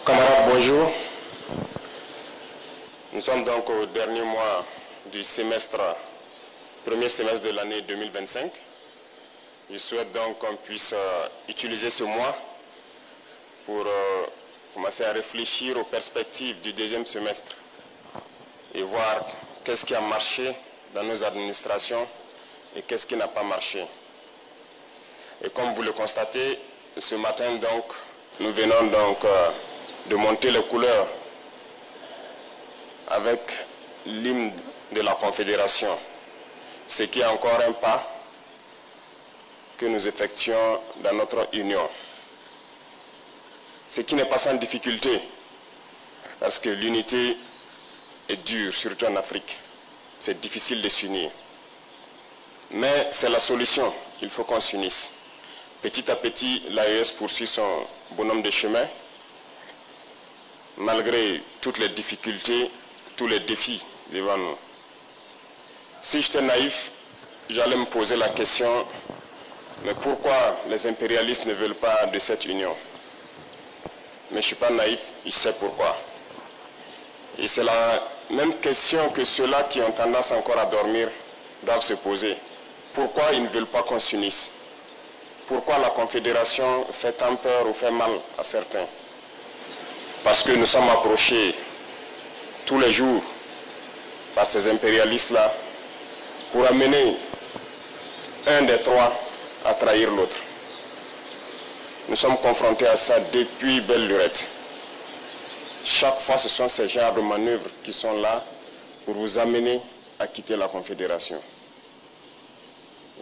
Camarades, bonjour. Nous sommes donc au dernier mois du premier semestre de l'année 2025. Je souhaite donc qu'on puisse utiliser ce mois pour commencer à réfléchir aux perspectives du deuxième semestre et voir qu'est-ce qui a marché dans nos administrations et qu'est-ce qui n'a pas marché. Et comme vous le constatez, ce matin donc, nous venons donc de monter les couleurs avec l'hymne de la Confédération, ce qui est encore un pas que nous effectuons dans notre union. Ce qui n'est pas sans difficulté, parce que l'unité est dure, surtout en Afrique. C'est difficile de s'unir. Mais c'est la solution, il faut qu'on s'unisse. Petit à petit, l'AES poursuit son bonhomme de chemin, malgré toutes les difficultés, tous les défis devant nous. Si j'étais naïf, j'allais me poser la question, mais pourquoi les impérialistes ne veulent pas de cette union? Mais je ne suis pas naïf, je sais pourquoi. Et c'est la même question que ceux-là qui ont tendance encore à dormir doivent se poser. Pourquoi ils ne veulent pas qu'on s'unisse? Pourquoi la Confédération fait tant peur ou fait mal à certains? Parce que nous sommes approchés tous les jours par ces impérialistes-là pour amener un des trois à trahir l'autre. Nous sommes confrontés à ça depuis belle lurette. Chaque fois, ce sont ces genres de manœuvres qui sont là pour vous amener à quitter la Confédération.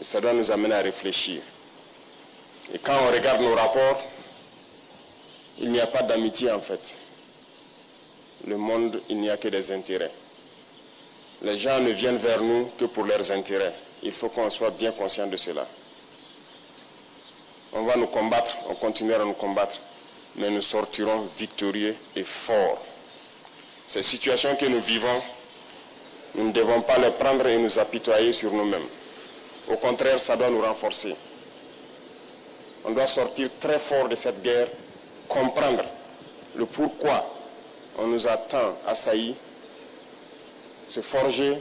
Et ça doit nous amener à réfléchir. Et quand on regarde nos rapports, il n'y a pas d'amitié en fait. Le monde, il n'y a que des intérêts. Les gens ne viennent vers nous que pour leurs intérêts. Il faut qu'on soit bien conscient de cela. On va nous combattre, on continuera à nous combattre, mais nous sortirons victorieux et forts. Ces situations que nous vivons, nous ne devons pas les prendre et nous apitoyer sur nous-mêmes. Au contraire, ça doit nous renforcer. On doit sortir très fort de cette guerre, comprendre le pourquoi on nous a tant assaillis, se forger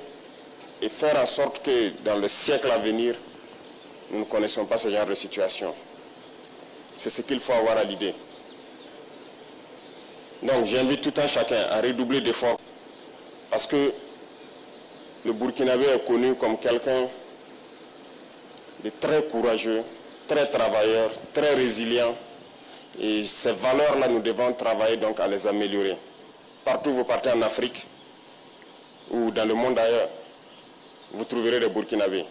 et faire en sorte que dans les siècles à venir, nous ne connaissons pas ce genre de situation. C'est ce qu'il faut avoir à l'idée. Donc j'invite tout un chacun à redoubler d'efforts parce que le Burkinabé est connu comme quelqu'un de très courageux, très travailleur, très résilient. Et ces valeurs-là, nous devons travailler donc à les améliorer. Partout où vous partez en Afrique ou dans le monde ailleurs, vous trouverez des Burkinabés.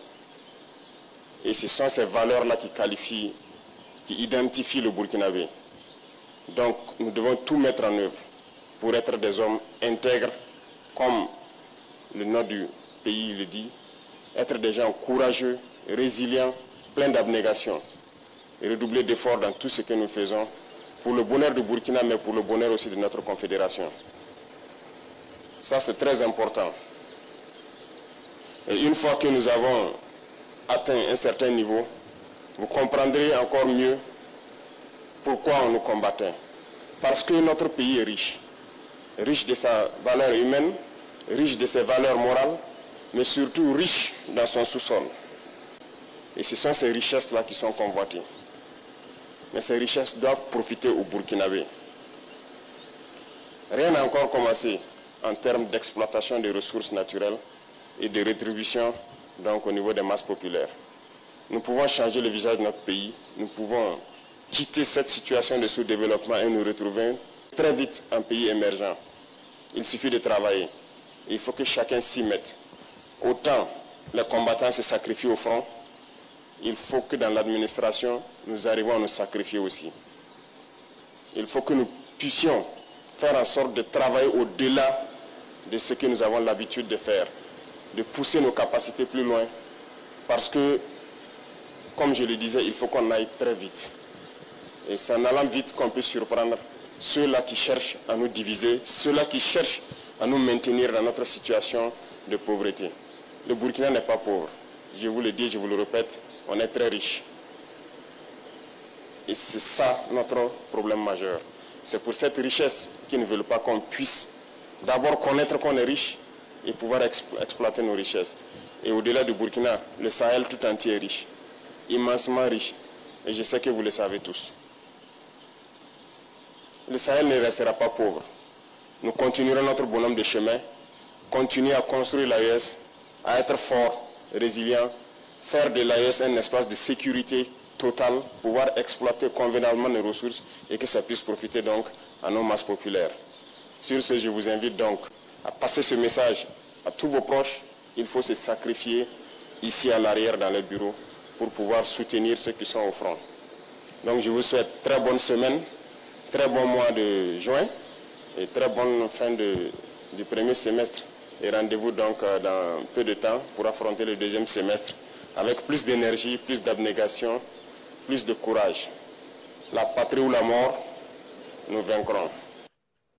Et ce sont ces valeurs-là qui qualifient, qui identifient le Burkinabé. Donc nous devons tout mettre en œuvre pour être des hommes intègres, comme le nom du pays le dit, être des gens courageux, résilients, pleins d'abnégation et redoubler d'efforts dans tout ce que nous faisons pour le bonheur du Burkina, mais pour le bonheur aussi de notre confédération. Ça, c'est très important. Et une fois que nous avons atteint un certain niveau, vous comprendrez encore mieux pourquoi on nous combattait. Parce que notre pays est riche. Riche de sa valeur humaine, riche de ses valeurs morales, mais surtout riche dans son sous-sol. Et ce sont ces richesses-là qui sont convoitées. Mais ces richesses doivent profiter aux Burkinabés. Rien n'a encore commencé en termes d'exploitation des ressources naturelles et de rétribution donc, au niveau des masses populaires. Nous pouvons changer le visage de notre pays, nous pouvons quitter cette situation de sous-développement et nous retrouver très vite un pays émergent. Il suffit de travailler. Il faut que chacun s'y mette. Autant les combattants se sacrifient au front, il faut que dans l'administration, nous arrivions à nous sacrifier aussi. Il faut que nous puissions faire en sorte de travailler au-delà de ce que nous avons l'habitude de faire, de pousser nos capacités plus loin, parce que, comme je le disais, il faut qu'on aille très vite. Et c'est en allant vite qu'on peut surprendre ceux-là qui cherchent à nous diviser, ceux-là qui cherchent à nous maintenir dans notre situation de pauvreté. Le Burkina n'est pas pauvre. Je vous le dis, je vous le répète, on est très riche. Et c'est ça notre problème majeur. C'est pour cette richesse qu'ils ne veulent pas qu'on puisse d'abord connaître qu'on est riche et pouvoir exploiter nos richesses. Et au-delà du Burkina, le Sahel tout entier est riche, immensement riche. Et je sais que vous le savez tous. Le Sahel ne restera pas pauvre. Nous continuerons notre bonhomme de chemin, continuer à construire l'AES, à être fort, résilient, faire de l'AES un espace de sécurité totale, pouvoir exploiter convenablement les ressources et que ça puisse profiter donc à nos masses populaires. Sur ce, je vous invite donc à passer ce message à tous vos proches. Il faut se sacrifier ici à l'arrière dans les bureaux pour pouvoir soutenir ceux qui sont au front. Donc je vous souhaite très bonne semaine, très bon mois de juin et très bonne fin du premier semestre. Et rendez-vous donc dans peu de temps pour affronter le deuxième semestre avec plus d'énergie, plus d'abnégation, plus de courage. La patrie ou la mort, nous vaincrons.